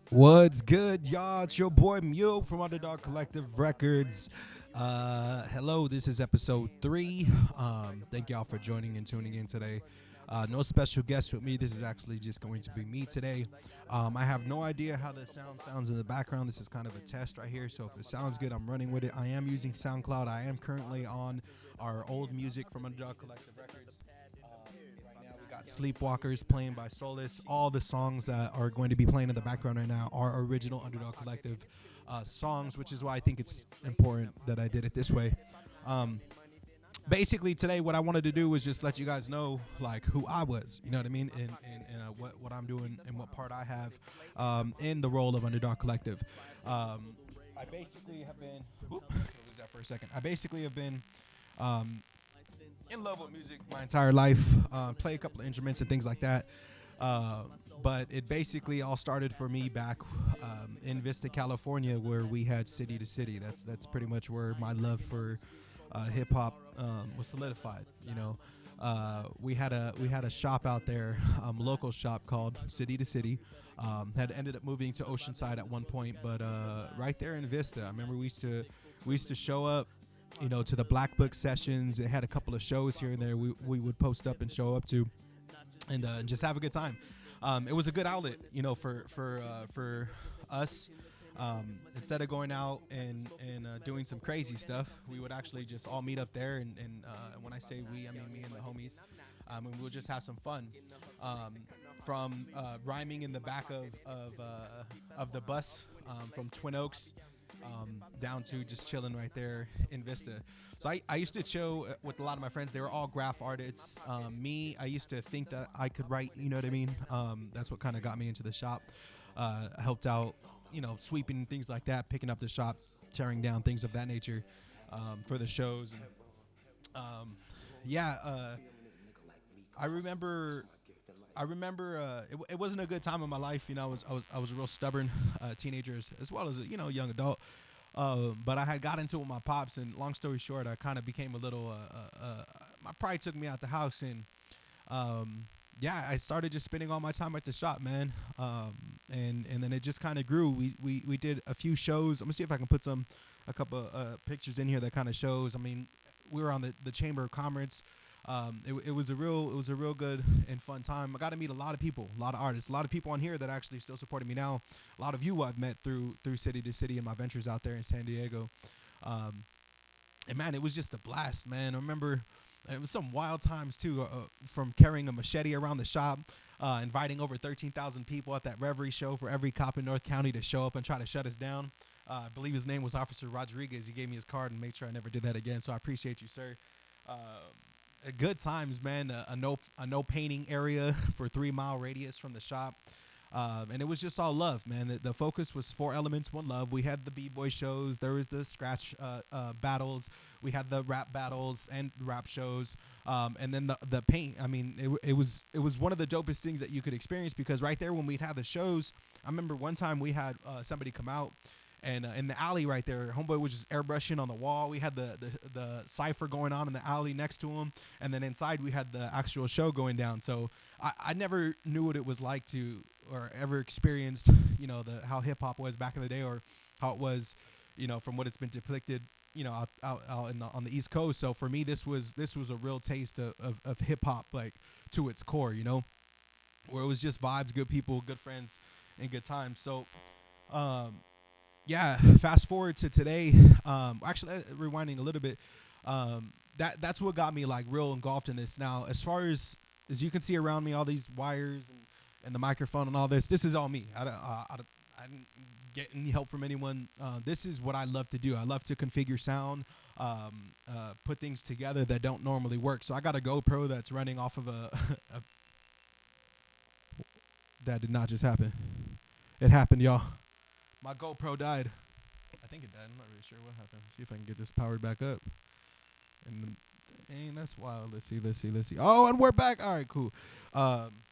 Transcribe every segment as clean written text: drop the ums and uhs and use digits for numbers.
What's good, y'all? It's your boy Mew from Underdog Collective Records. Hello, this is episode 3. Thank y'all for joining and tuning in today. No special guest with me. This is actually just going to be me today. I have no idea how the sound sounds in the background. This is kind of a test right here. So if it sounds good, I'm running with it. I am using SoundCloud. I am currently on our old music from Underdog Collective Records. Right now we got Sleepwalkers playing by Solace. All the songs that are going to be playing in the background right now are original Underdog Collective songs, which is why I think it's important that I did it this way. Um, Basically today what I wanted to do was just let you guys know like who I was, you know what I mean, and what I'm doing and what part I have in the role of Underdog Collective. I basically have been lose that for a second. I basically have been um, in love with music my entire life. Play a couple of instruments and things like that. Uh, but it basically all started for me back in Vista, California, where we had City to City. That's pretty much where my love for hip hop was solidified. You know, we had a shop out there, local shop called City to City. Had ended up moving to Oceanside at one point, but right there in Vista, I remember we used to show up, you know, to the Black Book sessions. It had a couple of shows here and there. We would post up and show up to, and just have a good time. It was a good outlet, you know, for us. Instead of going out and doing some crazy stuff, we would actually just all meet up there. And when I say we, I mean me and the homies. And we would just have some fun. From rhyming in the back of the bus from Twin Oaks down to just chilling right there in Vista. So I used to chill with a lot of my friends. They were all graph artists. Me, I used to think that I could write, you know what I mean? That's what kind of got me into the shop. Helped out, you know, sweeping things like that, picking up the shop, tearing down things of that nature for the shows. And yeah, I remember it wasn't a good time in my life. You know, I was a real stubborn teenager as well as a, you know, young adult. But I had got into it with my pops, and long story short, I kind of became a little. My pride took me out the house, and yeah, I started just spending all my time at the shop, man. And then it just kind of grew. We did a few shows. I'm gonna see if I can put a couple pictures in here that kind of shows. I mean, we were on the Chamber of Commerce. It was a real good and fun time. I got to meet a lot of people, a lot of artists, a lot of people on here that actually still supporting me now. A lot of you I've met through City to City and my ventures out there in San Diego. Um, and man, it was just a blast, man. I remember it was some wild times too, from carrying a machete around the shop, inviting over 13,000 people at that Reverie show for every cop in North County to show up and try to shut us down. I believe his name was Officer Rodriguez. He gave me his card and made sure I never did that again. So I appreciate you, sir. Uh, Good times, man. A no painting area for 3 mile radius from the shop. And it was just all love, man. The focus was four elements, one love. We had the b-boy shows. There was the scratch battles. We had the rap battles and rap shows. And then the paint. I mean, it was one of the dopest things that you could experience, because right there when we'd have the shows, I remember one time we had somebody come out. And in the alley right there, homeboy was just airbrushing on the wall. We had the cipher going on in the alley next to him, and then inside we had the actual show going down. So I never knew what it was like to, or ever experienced, you know, the how hip hop was back in the day, or how it was, you know, from what it's been depicted, you know, out on the East Coast. So for me, this was a real taste of hip hop, like to its core, you know, where it was just vibes, good people, good friends, and good times. So. Um, yeah, fast forward to today. Actually, rewinding a little bit. That's what got me like real engulfed in this. Now, as you can see around me, all these wires and the microphone and all this. This is all me. I didn't get any help from anyone. This is what I love to do. I love to configure sound, put things together that don't normally work. So I got a GoPro that's running off of a that did not just happen. It happened, y'all. My GoPro died. I think it died. I'm not really sure what happened. See if I can get this powered back up. And dang, that's wild. Let's see. Oh, and we're back. All right, cool. Um,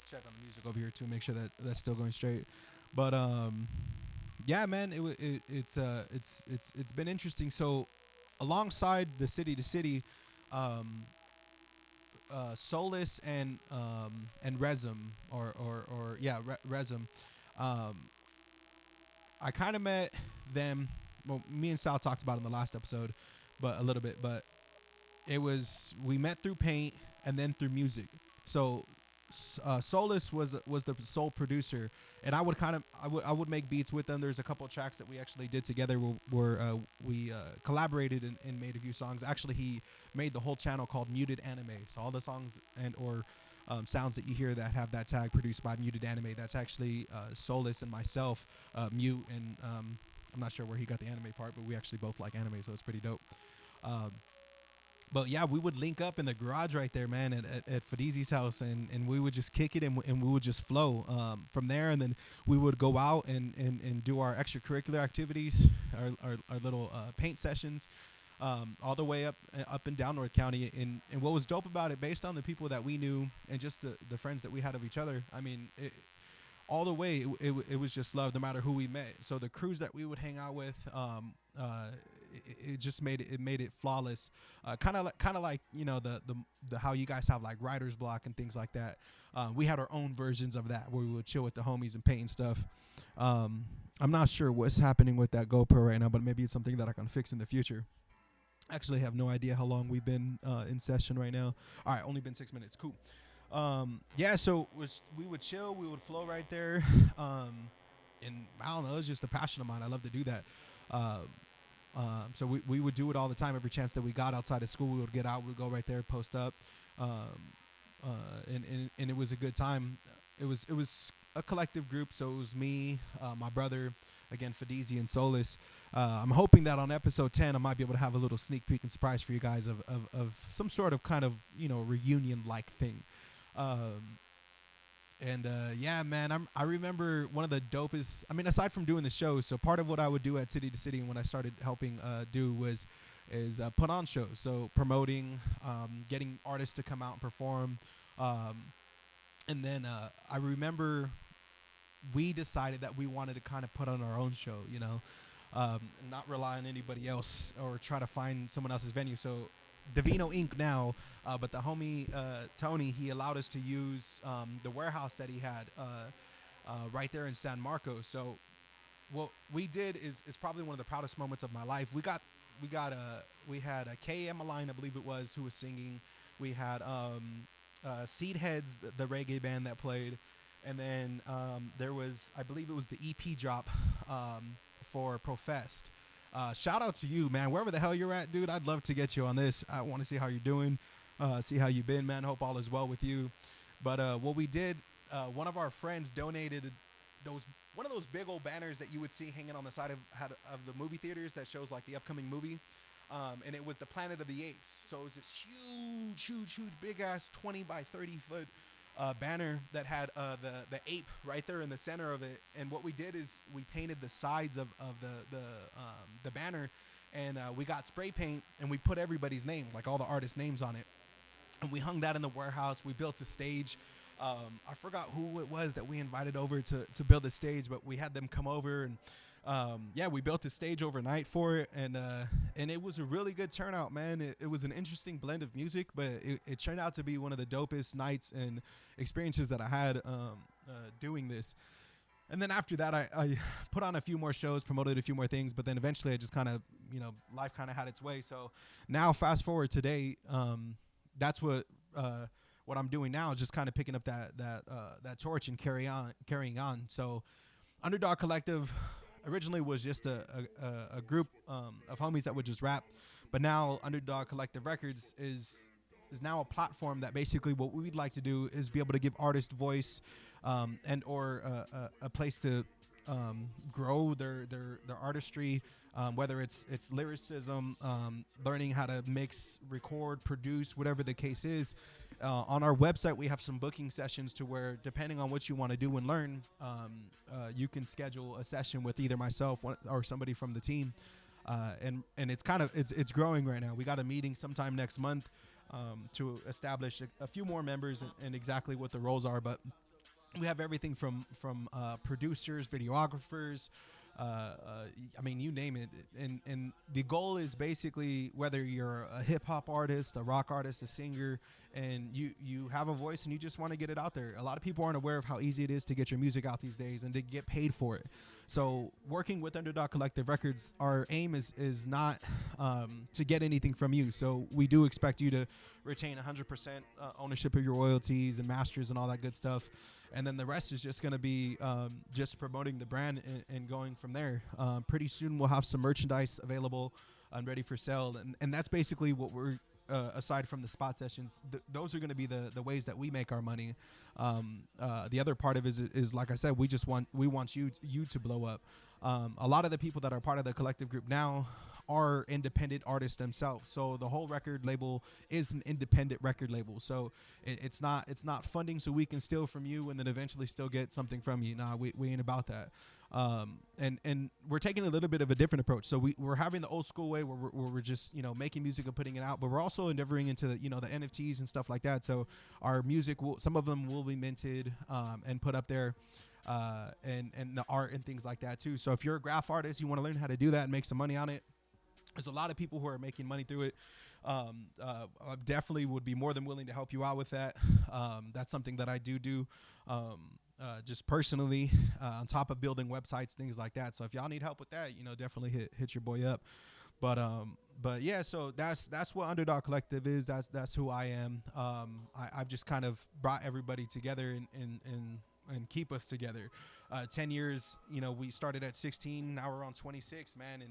check on the music over here too. Make sure that that's still going straight. But yeah, man, it's been interesting. So alongside the City to City, um, Solus and Resum or yeah, Resum. Um, I kind of met them. Well, me and Sal talked about it in the last episode, but a little bit. But it was we met through paint and then through music. So Solus was the sole producer, and I would make beats with them. There's a couple of tracks that we actually did together where we collaborated and made a few songs. Actually, he made the whole channel called Muted Anime. So all the songs and or sounds that you hear that have that tag produced by Muted Anime, that's actually Solus and myself, Mute, and I'm not sure where he got the anime part, but we actually both like anime, so it's pretty dope. Um, but yeah, we would link up in the garage right there, man, at Fadizi's house, and we would just kick it, and we would just flow from there, and then we would go out and do our extracurricular activities, our little paint sessions, all the way up and down North County. And what was dope about it, based on the people that we knew and just the friends that we had of each other, I mean, all the way it was just love, no matter who we met. So the crews that we would hang out with, it just made it flawless. Kind of like the how you guys have like writer's block and things like that. We had our own versions of that where we would chill with the homies and paint and stuff. I'm not sure what's happening with that GoPro right now, but maybe it's something that I can fix in the future. Actually, have no idea how long we've been in session right now. All right, only been 6 minutes. Cool. Yeah, so we would chill, we would flow right there. And I don't know, it's just a passion of mine. I love to do that. So we would do it all the time. Every chance that we got outside of school, we would get out, we'd go right there, post up. And it was a good time. It was a collective group, so it was me, my brother, again, Fadizi and Solus. I'm hoping that on episode 10, I might be able to have a little sneak peek and surprise for you guys of some sort of kind of, reunion-like thing. Yeah, man, I remember one of the dopest, I mean, aside from doing the shows, so part of what I would do at City to City when I started helping do is put on shows. So promoting, getting artists to come out and perform. And then I remember we decided that we wanted to kind of put on our own show, not rely on anybody else or try to find someone else's venue. So Davino Inc. now, but the homie Tony, he allowed us to use the warehouse that he had right there in San Marcos. So what we did is probably one of the proudest moments of my life. We had a KM Align, I believe it was, who was singing. We had Seed Heads, the reggae band that played, and then there was, I believe it was the EP drop for Professed. Shout out to you, man. Wherever the hell you're at, dude, I'd love to get you on this. I want to see how you're doing, see how you've been, man. Hope all is well with you. But what we did, one of our friends donated one of those big old banners that you would see hanging on the side of the movie theaters that shows like the upcoming movie. And it was the Planet of the Apes. So it was this huge, big ass 20 by 30 foot banner that had the ape right there in the center of it. And what we did is we painted the sides of the banner, and we got spray paint and we put everybody's name, like all the artists' names on it. And we hung that in the warehouse. We built a stage. I forgot who it was that we invited over to build the stage, but we had them come over, and yeah, we built a stage overnight for it, and it was a really good turnout, man. It was an interesting blend of music, but it turned out to be one of the dopest nights and experiences that I had doing this. And then after that, I put on a few more shows, promoted a few more things, but then eventually I just kind of, life kind of had its way. So now fast forward today, that's what I'm doing now, just kind of picking up that torch and carrying on. So Underdog Collective originally was just a group of homies that would just rap, but now Underdog Collective Records is now a platform that basically what we'd like to do is be able to give artists voice, and or a place to grow their artistry, whether it's lyricism, learning how to mix, record, produce, whatever the case is. On our website, we have some booking sessions to where, depending on what you want to do and learn, you can schedule a session with either myself or somebody from the team. And it's growing right now. We got a meeting sometime next month to establish a few more members and exactly what the roles are. But we have everything from producers, videographers, I mean, you name it. And the goal is basically whether you're a hip hop artist, a rock artist, a singer, and you have a voice and you just want to get it out there. A lot of people aren't aware of how easy it is to get your music out these days and to get paid for it. So working with Underdog Collective Records, our aim is not to get anything from you. So we do expect you to retain 100% ownership of your royalties and masters and all that good stuff. And then the rest is just going to be just promoting the brand and going from there. Pretty soon we'll have some merchandise available and ready for sale. And that's basically what we're, aside from the spot sessions, those are going to be the ways that we make our money. The other part of it is like I said, we want you to blow up. A lot of the people that are part of the collective group now are independent artists themselves. So the whole record label is an independent record label. So it's not funding so we can steal from you and then eventually still get something from you. Nah, we ain't about that. And we're taking a little bit of a different approach. So we're having the old school way where we're just, making music and putting it out, but we're also endeavoring into the NFTs and stuff like that. So our music some of them will be minted, and put up there. And the art and things like that too. So if you're a graph artist, you want to learn how to do that and make some money on it. There's a lot of people who are making money through it. I definitely would be more than willing to help you out with that. That's something that I do just personally, on top of building websites, things like that. So if y'all need help with that, definitely hit your boy up. But yeah, so that's what Underdog Collective is. That's who I am. I've just kind of brought everybody together and keep us together. 10 years, we started at 16, now we're on 26, man,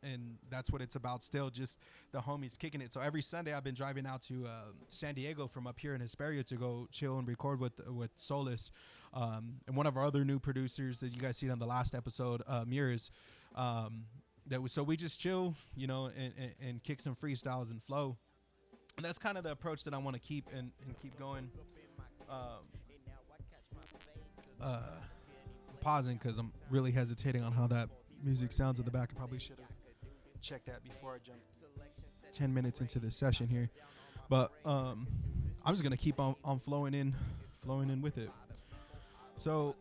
and that's what it's about still, just the homies kicking it. So every Sunday I've been driving out to San Diego from up here in Hesperia to go chill and record with Solus, and one of our other new producers that you guys seen on the last episode, Mirrors. So we just chill, and kick some freestyles and flow. And that's kind of the approach that I want to keep and keep going. Pausing because I'm really hesitating on how that music sounds in the back. I probably should have checked that before I jump 10 minutes into this session here. But I'm just gonna keep on flowing in with it. So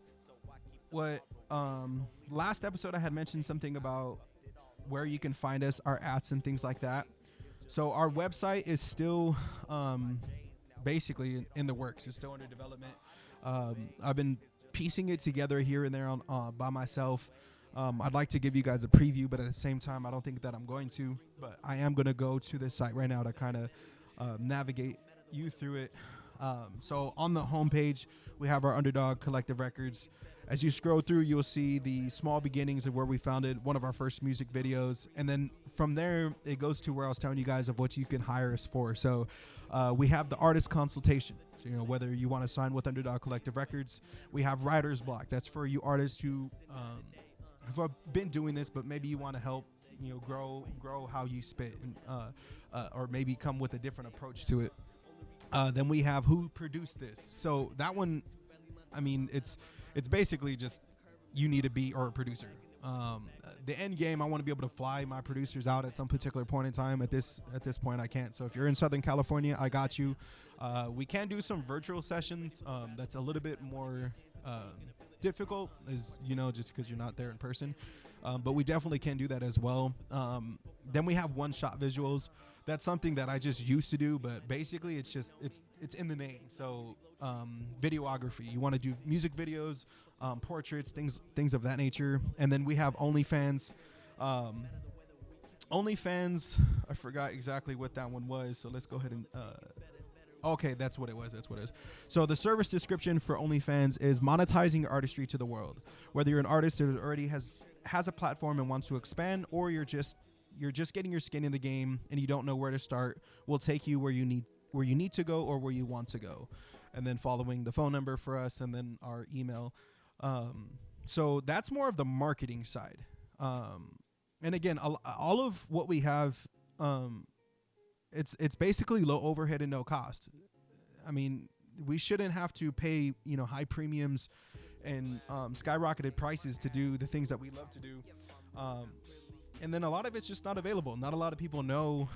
what last episode I had mentioned something about where you can find us, our ats and things like that. So our website is still basically in the works. It's still under development. I've been piecing it together here and there by myself. I'd like to give you guys a preview, but at the same time, I don't think that I'm going to. But I am going to go to this site right now to kind of navigate you through it. So on the homepage, we have our Underdog Collective Records. As you scroll through, you'll see the small beginnings of where we founded one of our first music videos. And then from there, it goes to where I was telling you guys of what you can hire us for. So we have the artist consultation. So, whether you want to sign with Underdog Collective Records, we have writer's block. That's for you artists who have been doing this, but maybe you want to help, grow how you spit, and, or maybe come with a different approach to it. Then we have who produced this. So that one, I mean, it's basically just you need a beat or a producer. The end game, I want to be able to fly my producers out at some particular point in time. At this point, I can't. So if you're in Southern California, I got you. We can do some virtual sessions. That's a little bit more difficult, as just because you're not there in person. But we definitely can do that as well. Then we have one-shot visuals. That's something that I just used to do, but basically it's in the name. So videography. You want to do music videos, portraits, things of that nature. And then we have OnlyFans. OnlyFans, I forgot exactly what that one was, so let's go ahead and okay, that's what it was. So the service description for OnlyFans is monetizing your artistry to the world. Whether you're an artist that already has a platform and wants to expand, or you're just getting your skin in the game and you don't know where to start, we'll take you where you need to go or where you want to go. And then following the phone number for us and then our email. So that's more of the marketing side. And again, all of what we have, it's basically low overhead and no cost. I mean, we shouldn't have to pay, high premiums and skyrocketed prices to do the things that we love to do. And then a lot of it's just not available. Not a lot of people know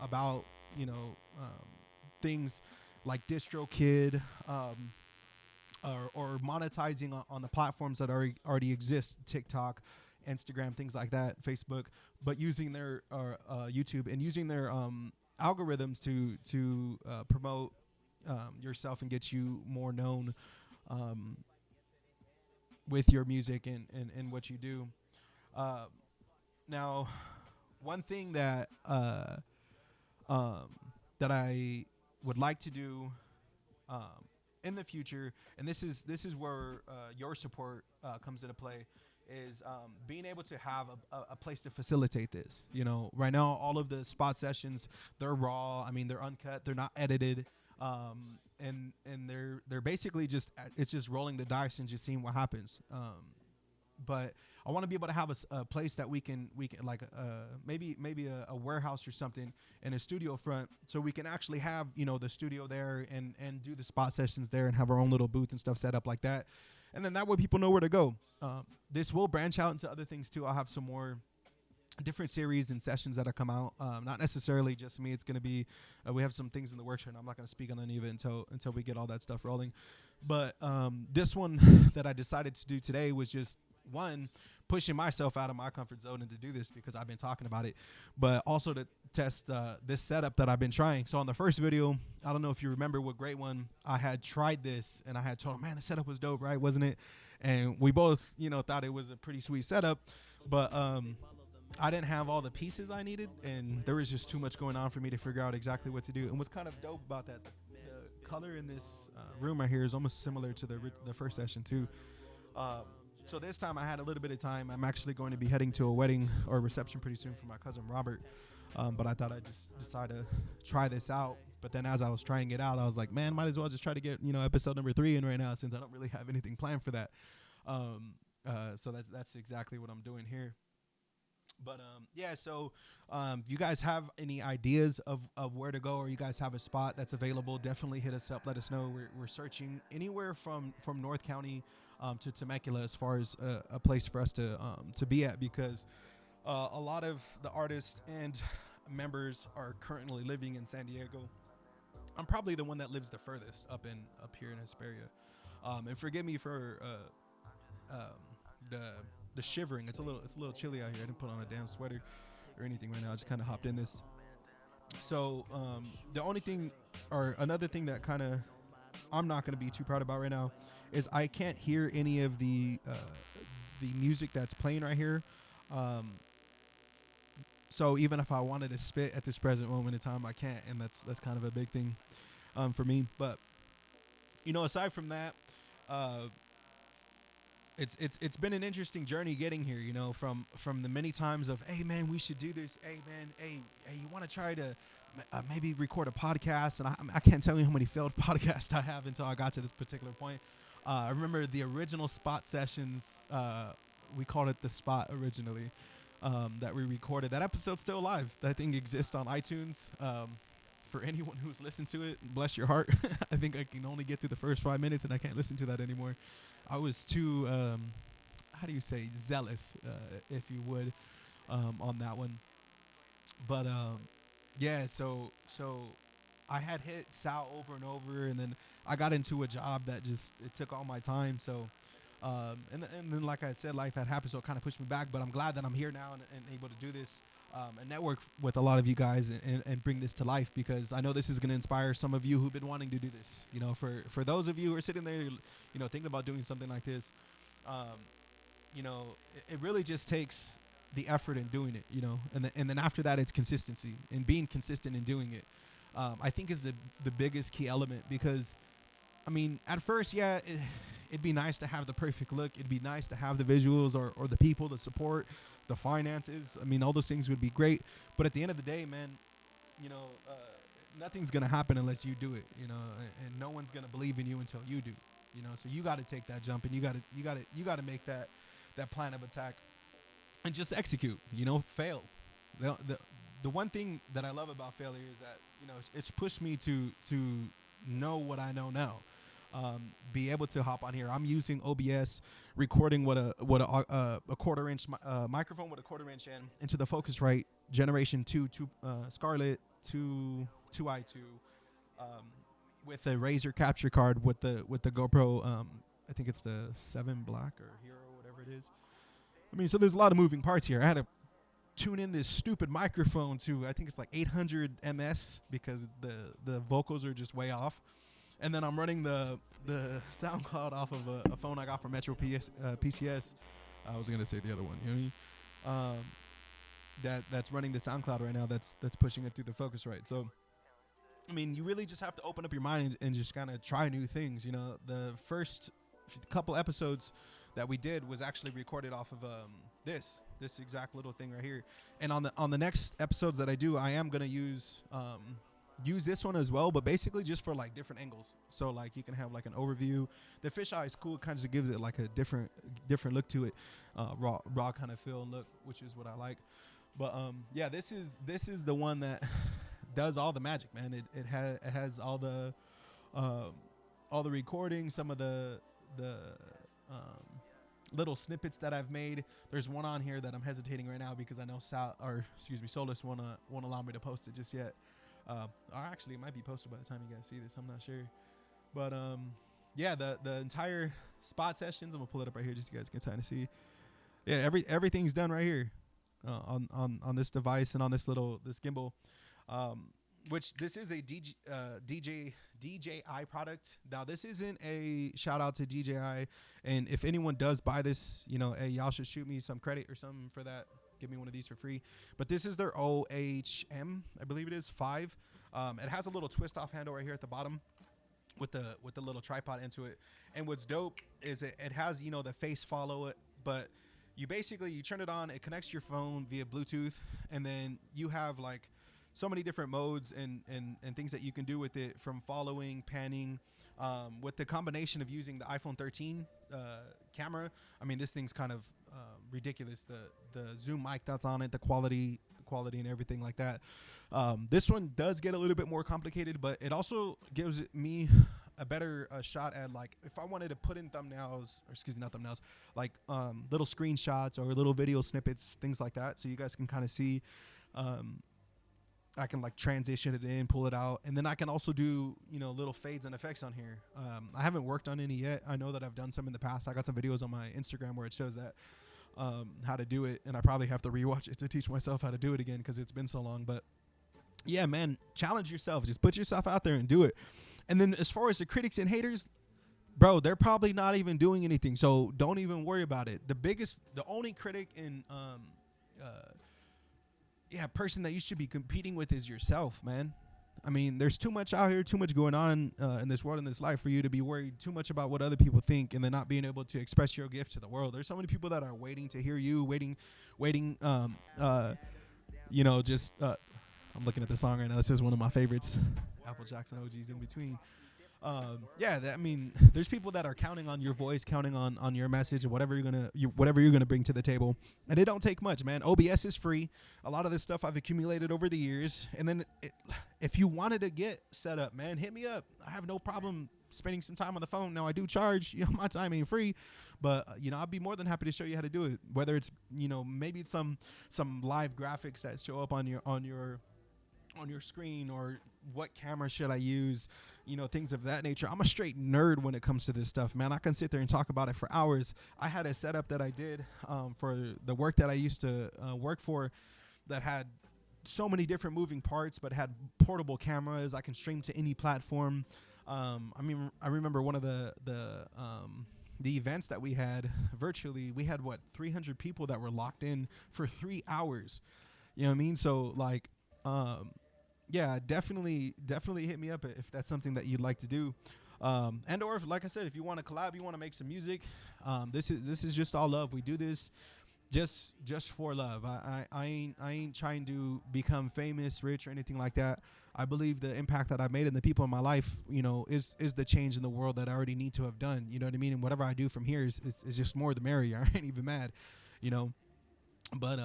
about, things like DistroKid, or monetizing on the platforms that already exist, TikTok, Instagram, things like that, Facebook, but using their YouTube and using their algorithms to promote yourself and get you more known um, with your music and what you do. Uh, Now, one thing um, that I would like to do in the future, and this is where your support comes into play, is being able to have a place to facilitate this. You know, right now all of the spot sessions, they're raw. I mean, they're uncut. They're not edited. And they're basically just it's just rolling the dice and just seeing what happens. But I want to be able to have a place that we can like maybe a warehouse or something in a studio front, so we can actually have the studio there and do the spot sessions there and have our own little booth and stuff set up like that, and then that way people know where to go. This will branch out into other things too. I'll have some more different series and sessions that'll come out. Not necessarily just me. It's going to be we have some things in the works, and I'm not going to speak on any of it until we get all that stuff rolling. But this one that I decided to do today was just one, pushing myself out of my comfort zone and to do this because I've been talking about it, but also to test this setup that I've been trying. So on the first video, I don't know if you remember what great one, I had tried this and I had told him, man, the setup was dope, right? Wasn't it? And we both, thought it was a pretty sweet setup, but I didn't have all the pieces I needed, and there was just too much going on for me to figure out exactly what to do. And what's kind of dope about that, the color in this room right here is almost similar to the first session too. So this time I had a little bit of time. I'm actually going to be heading to a wedding or reception pretty soon for my cousin Robert. But I thought I'd just decide to try this out. But then as I was trying it out, I was like, man, might as well just try to get, episode number 3 in right now, since I don't really have anything planned for that. So that's exactly what I'm doing here. But so if you guys have any ideas of where to go, or you guys have a spot that's available, definitely hit us up. Let us know. We're searching anywhere from North County to Temecula as far as a place for us to be at, because a lot of the artists and members are currently living in San Diego. I'm probably the one that lives the furthest up here in Hesperia. And forgive me for the shivering. It's a little chilly out here. I didn't put on a damn sweater or anything right now. I just kind of hopped in this. So the only thing, or another thing that kind of I'm not going to be too proud about right now, is I can't hear any of the music that's playing right here. So even if I wanted to spit at this present moment in time, I can't, and that's kind of a big thing for me. But aside from that, it's been an interesting journey getting here. From the many times of, hey man, we should do this. Hey man, hey, you want to try to maybe record a podcast? And I can't tell you how many failed podcasts I have until I got to this particular point. I remember the original spot sessions. We called it The Spot originally, that we recorded. That episode's still alive. That thing exists on iTunes. For anyone who's listened to it, bless your heart. I think I can only get through the first 5 minutes, and I can't listen to that anymore. I was too, how do you say, zealous, if you would, on that one. But so I had hit Sal over and over, and then I got into a job that it took all my time. So, and then like I said, life had happened, so it kind of pushed me back. But I'm glad that I'm here now and able to do this, and network with a lot of you guys and bring this to life, because I know this is going to inspire some of you who've been wanting to do this. For those of you who are sitting there, thinking about doing something like this, it really just takes the effort in doing it, and then after that, it's consistency, and being consistent in doing it. I think is the biggest key element, because, I mean, at first, yeah, it'd be nice to have the perfect look. It'd be nice to have the visuals or the people, the support, the finances. I mean, all those things would be great. But at the end of the day, man, nothing's going to happen unless you do it, and no one's going to believe in you until you do, so you got to take that jump, and you got to make that plan of attack and just execute, fail. The one thing that I love about failure is that, it's pushed me to know what I know now. Be able to hop on here. I'm using OBS, recording what a 1/4 inch microphone with a 1/4 inch into the Focusrite Generation 2 Scarlett 2i2, with a Razer capture card with the GoPro. I think it's the 7 Black or Hero, whatever it is. I mean, so there's a lot of moving parts here. I had to tune in this stupid microphone to, I think it's like 800 ms because the vocals are just way off. And then I'm running the SoundCloud off of a phone I got from Metro PCS. I was gonna say the other one, you know what I mean? That's running the SoundCloud right now. That's pushing it through the Focusrite. So, I mean, you really just have to open up your mind and just kind of try new things. You know, the first couple episodes that we did was actually recorded off of this exact little thing right here. And on the next episodes that I do, I am gonna use this one as well, but basically just for like different angles. So like you can have like an overview. The fisheye is cool. It kind of gives it like a different look to it, raw kind of feel and look, which is what I like. But yeah, this is the one that does all the magic, man. It has all the recording, some of the little snippets that I've made. There's one on here that I'm hesitating right now because I know Solus won't allow me to post it just yet. Or actually, it might be posted by the time you guys see this. I'm not sure. But yeah, the entire spot sessions. I'm gonna pull it up right here just so you guys can kind of see. Yeah, everything's done right here on this device and on this gimbal. Which this is a DJI product. Now this isn't a shout out to DJI, and if anyone does buy this, you know, hey, y'all should shoot me some credit or something for that. Give me one of these for free. But this is their OHM, I believe it is 5. It has a little twist off handle right here at the bottom with the little tripod into it. And what's dope is it has, you know, the face follow it, but you turn it on, it connects to your phone via Bluetooth, and then you have like so many different modes and things that you can do with it, from following, panning, with the combination of using the iPhone 13 camera. I mean, this thing's kind of ridiculous. The zoom mic that's on it, the quality and everything like that. This one does get a little bit more complicated, but it also gives me a better shot at, like, if I wanted to put in thumbnails, or excuse me, not thumbnails, like little screenshots or little video snippets, things like that, so you guys can kind of see. I can like transition it in, pull it out, and then I can also do, you know, little fades and effects on here. I haven't worked on any yet. I know that I've done some in the past. I got some videos on my Instagram where it shows that how to do it, and I probably have to rewatch it to teach myself how to do it again because it's been so long. But yeah, man, challenge yourself. Just put yourself out there and do it. And then as far as the critics and haters, bro, they're probably not even doing anything, so don't even worry about it. The only critic and person that you should be competing with is yourself, man. I mean, there's too much out here, too much going on in this world, in this life, for you to be worried too much about what other people think and then not being able to express your gift to the world. There's so many people that are waiting to hear you, waiting. You know, just I'm looking at the song right now. This is one of my favorites, Apple Jackson OG's In Between. I mean, there's people that are counting on your voice, counting on your message, and whatever you're gonna bring to the table. And it don't take much, man. OBS is free. A lot of this stuff I've accumulated over the years. And then if you wanted to get set up, man, hit me up. I have no problem spending some time on the phone. Now I do charge. You know, my time ain't free, but you know, I'd be more than happy to show you how to do it. Whether it's, you know, maybe it's some live graphics that show up on your screen, or what camera should I use, you know, things of that nature. I'm a straight nerd when it comes to this stuff, man. I can sit there and talk about it for hours. I had a setup that I did for the work that I used to work for that had so many different moving parts, but had portable cameras. I can stream to any platform. I mean, I remember one of the events that we had virtually, we had 300 people that were locked in for 3 hours. You know what I mean? So like, yeah, definitely hit me up if that's something that you'd like to do. And or if, like I said, if you want to collab, you want to make some music, this is just all love. We do this just for love. I ain't trying to become famous, rich, or anything like that. I believe the impact that I've made in the people in my life, you know, is the change in the world that I already need to have done. You know what I mean? And whatever I do from here is just more the merrier. I ain't even mad, you know. But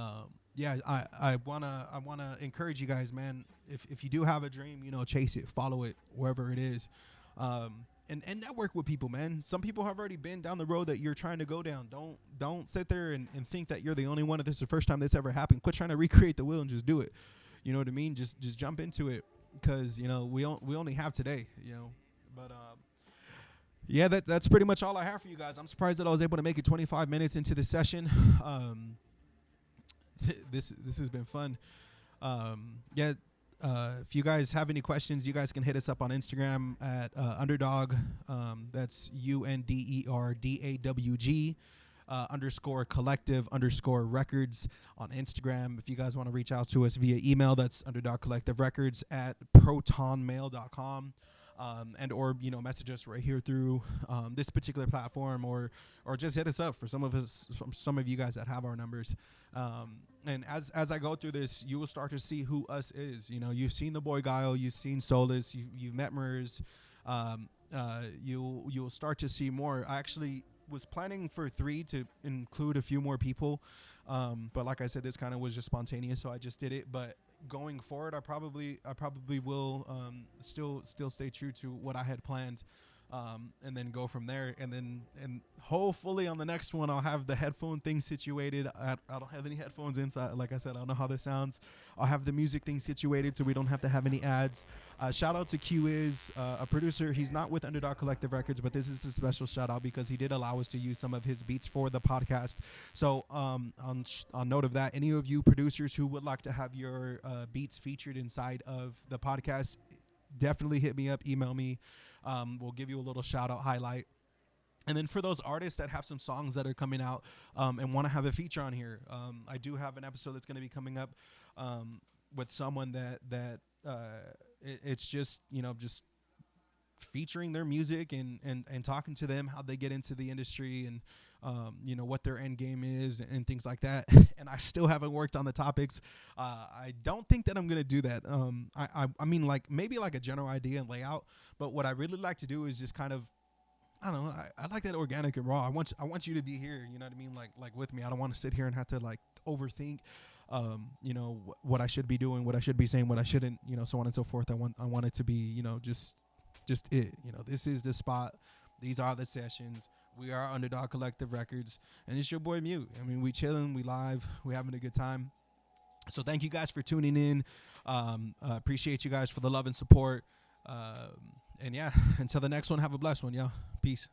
yeah, I wanna encourage you guys, man. If you do have a dream, you know, chase it, follow it, wherever it is, and network with people, man. Some people have already been down the road that you're trying to go down. Don't sit there and think that you're the only one. If this is the first time this ever happened, quit trying to recreate the wheel and just do it. You know what I mean? Just jump into it, because you know we only have today. You know, but Yeah, that's pretty much all I have for you guys. I'm surprised that I was able to make it 25 minutes into the session. This has been fun. Yeah. If you guys have any questions, you guys can hit us up on Instagram at underdog. That's UnderDawgx underscore collective underscore records on Instagram. If you guys want to reach out to us via email, that's underdawgxcollectiverecords at protonmail.com. And or message us right here through this particular platform, or just hit us up for some of you guys that have our numbers. And as I go through this, you will start to see who us is. You've seen the boy Guile, you've seen Solus, you've met Mers. You'll start to see more. I actually was planning for 3 to include a few more people, but like I said, this kind of was just spontaneous, so I just did it. But going forward, I probably will still stay true to what I had planned, and then go from there. And hopefully on the next one, I'll have the headphone thing situated. I don't have any headphones inside. Like I said, I don't know how this sounds. I'll have the music thing situated so we don't have to have any ads. Shout out to Q is a producer. He's not with Underdog Collective Records, but this is a special shout out because he did allow us to use some of his beats for the podcast. So on note of that, any of you producers who would like to have your beats featured inside of the podcast, definitely hit me up, email me. We'll give you a little shout out highlight. And then for those artists that have some songs that are coming out and want to have a feature on here, I do have an episode that's going to be coming up with someone that it's just just featuring their music and talking to them, how they get into the industry, and what their end game is and things like that. And I still haven't worked on the topics. I don't think that I'm gonna do that. I mean, like, maybe like a general idea and layout, but what I really like to do is just kind of, I don't know. I like that organic and raw. I want you to be here. You know what I mean? Like with me. I don't want to sit here and have to like overthink, what I should be doing, what I should be saying, what I shouldn't, so on and so forth. I want it to be, just it. This is the spot. These are the sessions. We are Underdog Collective Records, and it's your boy Mute. I mean, we chilling, we live, we having a good time. So thank you guys for tuning in. Appreciate you guys for the love and support. And yeah, until the next one, have a blessed one, y'all. Peace.